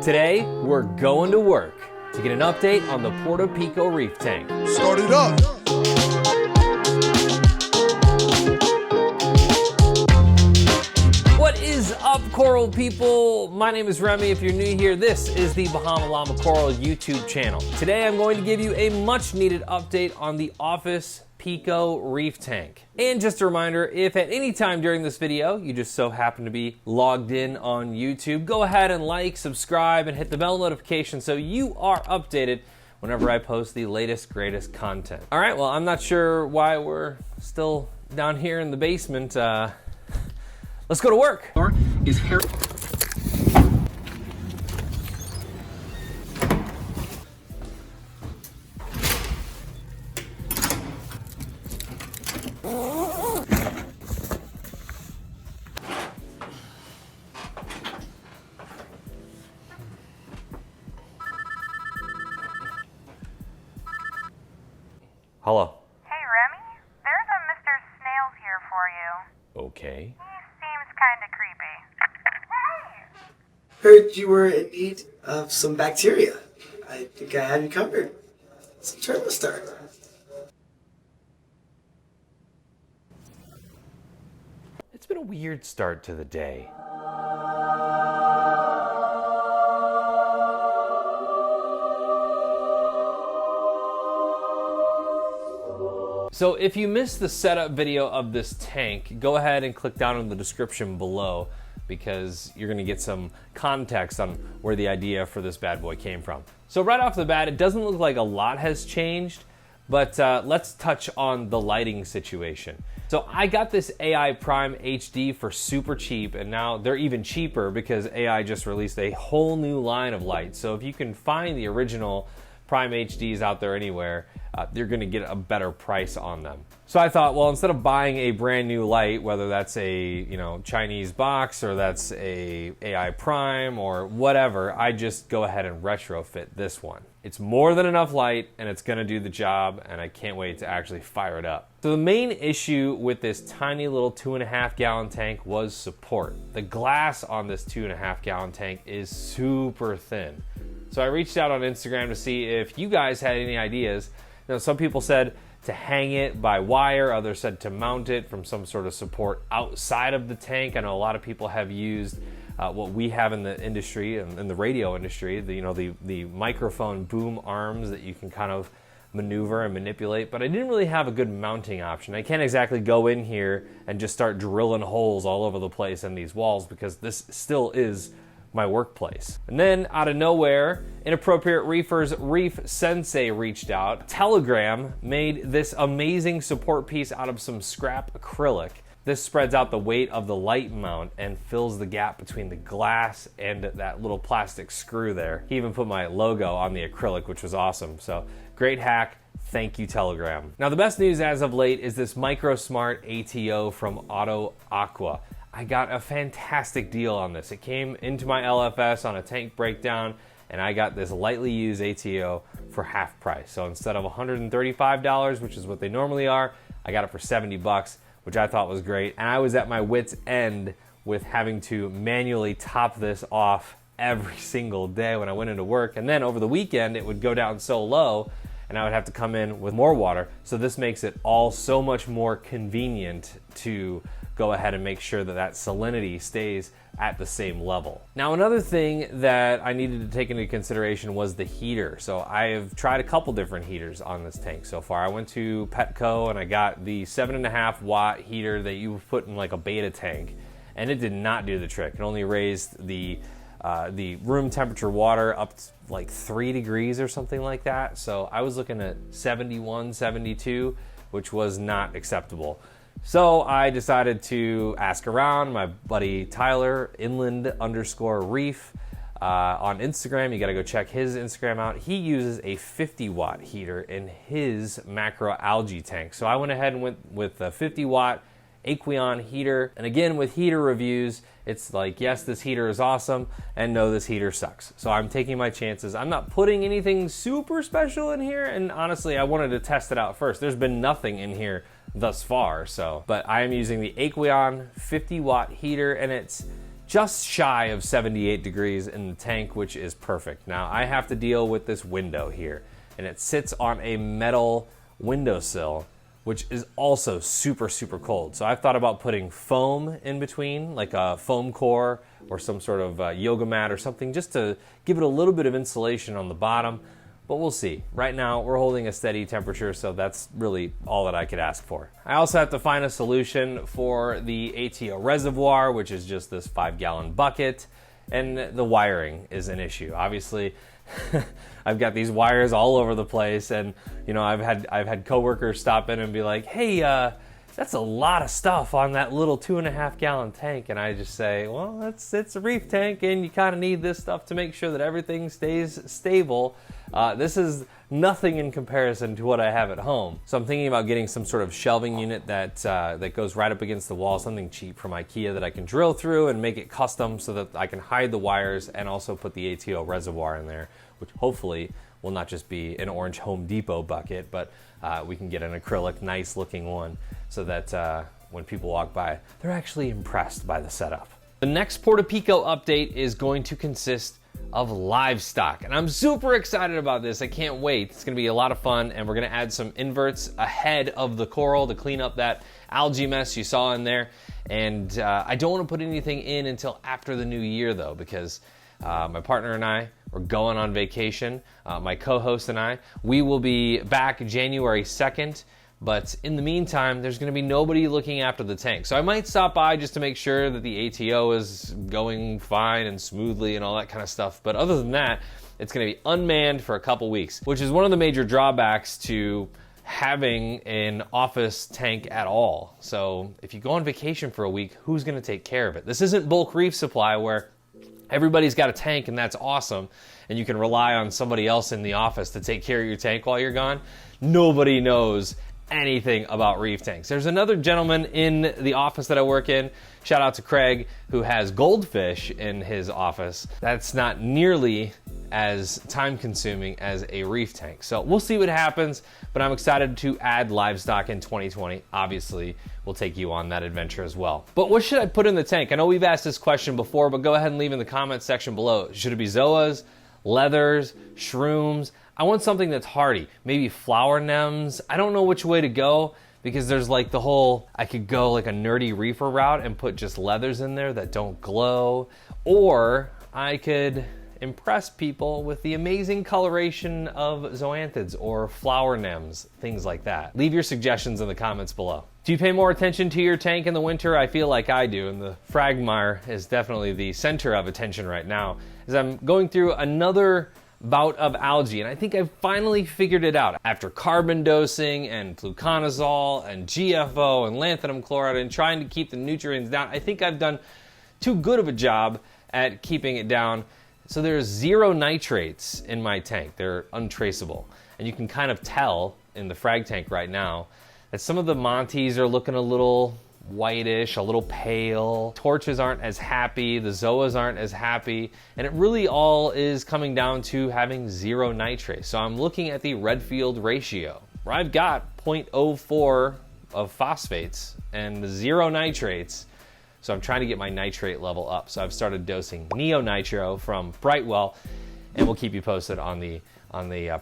Today, we're going to work to get an update on the Pico Reef tank. Start it up. What is up, coral people? My name is Remy. If you're new here, this is the Bahama Llama Coral YouTube channel. Today, I'm going to give you a much needed update on the Office Pico Reef tank. And just a reminder, if at any time during this video you just so happen to be logged in on YouTube, go ahead and like, subscribe, and hit the bell notification so you are updated whenever I post the latest, greatest content. All right, well, I'm not sure why we're still down here in the basement. Let's go to work. Is Hello. Hey, Remy, there's a Mr. Snails here for you. Okay. He seems kinda creepy. Hey! Heard you were in need of some bacteria. I think I had you covered. Some Turbo Start. It's been a weird start to the day. So if you missed the setup video of this tank, go ahead and click down in the description below because you're gonna get some context on where the idea for this bad boy came from. So right off the bat, it doesn't look like a lot has changed, but let's touch on the lighting situation. So I got this AI Prime HD for super cheap, and now they're even cheaper because AI just released a whole new line of lights. So if you can find the original Prime HDs out there anywhere, you're gonna get a better price on them. So I thought, well, instead of buying a brand new light, whether that's a Chinese box or that's a AI Prime or whatever, I just go ahead and retrofit this one. It's more than enough light and it's gonna do the job, and I can't wait to actually fire it up. So the main issue with this tiny little 2.5 gallon tank was support. The glass on this 2.5 gallon tank is super thin. So I reached out on Instagram to see if you guys had any ideas. Some people said to hang it by wire, others said to mount it from some sort of support outside of the tank. I know a lot of people have used what we have in the industry, in the radio industry, the microphone boom arms that you can kind of maneuver and manipulate, but I didn't really have a good mounting option. I can't exactly go in here and just start drilling holes all over the place in these walls because this still is my workplace. And then out of nowhere, Inappropriate Reefers Reef Sensei reached out. Telegram made this amazing support piece out of some scrap acrylic. This spreads out the weight of the light mount and fills the gap between the glass and that little plastic screw there. He even put my logo on the acrylic, which was awesome. So great hack. Thank you, Telegram. Now the best news as of late is this MicroSmart ATO from Auto Aqua. I got a fantastic deal on this. It came into my LFS on a tank breakdown, and I got this lightly used ATO for half price. So instead of $135, which is what they normally are, I got it for 70 bucks, which I thought was great. And I was at my wit's end with having to manually top this off every single day when I went into work. And then over the weekend, it would go down so low, and I would have to come in with more water. So this makes it all so much more convenient to go ahead and make sure that that salinity stays at the same level. Now, another thing that I needed to take into consideration was the heater. So I have tried a couple different heaters on this tank so far. I went to Petco and I got the 7.5 watt heater that you put in like a beta tank, and it did not do the trick. It only raised the room temperature water up to like 3 degrees or something like that. So I was looking at 71, 72, which was not acceptable. So I decided to ask around. My buddy Tyler, inland_reef, on Instagram. You gotta go check his Instagram out. He uses a 50 watt heater in his macro algae tank. So I went ahead and went with a 50 watt Aqueon heater. And again, with heater reviews, it's like, yes, this heater is awesome, and no, this heater sucks. So I'm taking my chances. I'm not putting anything super special in here, and honestly, I wanted to test it out first. There's been nothing in here thus far, but I am using the Aqueon 50 watt heater, and it's just shy of 78 degrees in the tank, which is perfect. Now I have to deal with this window here, and it sits on a metal windowsill, which is also super, super cold. So I've thought about putting foam in between, like a foam core or some sort of yoga mat or something, just to give it a little bit of insulation on the bottom, but we'll see. Right now, we're holding a steady temperature, so that's really all that I could ask for. I also have to find a solution for the Ato Reservoir, which is just this 5-gallon bucket, and the wiring is an issue. Obviously, I've got these wires all over the place, and you know, I've had coworkers stop in and be like, "Hey, that's a lot of stuff on that little 2.5-gallon tank," and I just say, "Well, it's a reef tank, and you kind of need this stuff to make sure that everything stays stable." This is nothing in comparison to what I have at home. So I'm thinking about getting some sort of shelving unit that goes right up against the wall, something cheap from IKEA that I can drill through and make it custom so that I can hide the wires and also put the Ato Reservoir in there, which hopefully will not just be an orange Home Depot bucket, but we can get an acrylic, nice looking one so that when people walk by, they're actually impressed by the setup. The next Porta Pico update is going to consist of Livestock, and I'm super excited about this. I can't wait. It's gonna be a lot of fun, and we're gonna add some inverts ahead of the coral to clean up that algae mess you saw in there. And I don't want to put anything in until after the new year though, because my partner and I are going on vacation. My co-host and I, we will be back January 2nd. But in the meantime, there's gonna be nobody looking after the tank. So I might stop by just to make sure that the ATO is going fine and smoothly and all that kind of stuff. But other than that, it's gonna be unmanned for a couple weeks, which is one of the major drawbacks to having an office tank at all. So if you go on vacation for a week, who's gonna take care of it? This isn't bulk reef supply where everybody's got a tank and that's awesome, and you can rely on somebody else in the office to take care of your tank while you're gone. Nobody knows anything about reef tanks. There's another gentleman in the office that I work in, shout out to Craig, who has goldfish in his office. That's not nearly as time consuming as a reef tank. So we'll see what happens, but I'm excited to add Livestock in 2020. Obviously, we'll take you on that adventure as well. But what should I put in the tank? I know we've asked this question before, but go ahead and leave in the comments section below. Should it be zoas, leathers, shrooms? I want something that's hardy, maybe flower nems. I don't know which way to go, because there's like the whole, I could go like a nerdy reefer route and put just leathers in there that don't glow, or I could impress people with the amazing coloration of zoanthids or flower nems, things like that. Leave your suggestions in the comments below. Do you pay more attention to your tank in the winter? I feel like I do, and the Fragmire is definitely the center of attention right now, as I'm going through another bout of algae, and I think I've finally figured it out. After carbon dosing and fluconazole and GFO and lanthanum chloride and trying to keep the nutrients down, I think I've done too good of a job at keeping it down. So there's 0 nitrates in my tank. They're untraceable. And you can kind of tell in the frag tank right now that some of the Montes are looking a little whitish, a little pale. Torches aren't as happy, the zoas aren't as happy, and it really all is coming down to having 0 nitrates. So I'm looking at the Redfield ratio, where I've got 0.04 of phosphates and 0 nitrates. So I'm trying to get my nitrate level up. So I've started dosing Neo-Nitro from Brightwell, and we'll keep you posted on the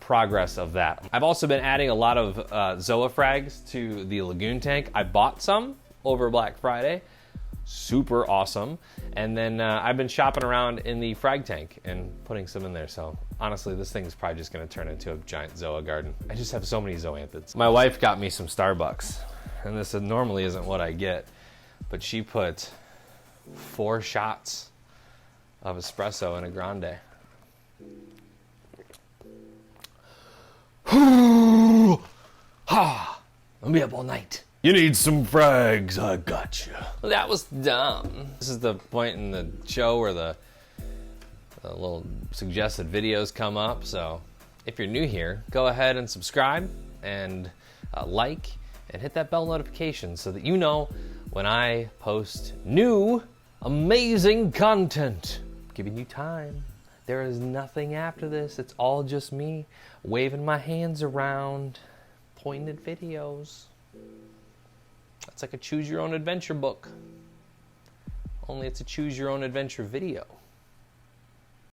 progress of that. I've also been adding a lot of Zoa frags to the lagoon tank. I bought some over Black Friday, super awesome. And then I've been shopping around in the frag tank and putting some in there. So honestly, this thing is probably just gonna turn into a giant Zoa garden. I just have so many zoanthids. My wife got me some Starbucks, and this normally isn't what I get, but she put 4 shots of espresso in a grande. I'll be up all night. You need some frags, I gotcha. Well, that was dumb. This is the point in the show where the little suggested videos come up. So if you're new here, go ahead and subscribe and like and hit that bell notification so that you know when I post new amazing content. I'm giving you time. There is nothing after this. It's all just me waving my hands around, pointing at videos. It's like a choose your own adventure book. only it's a choose your own adventure video.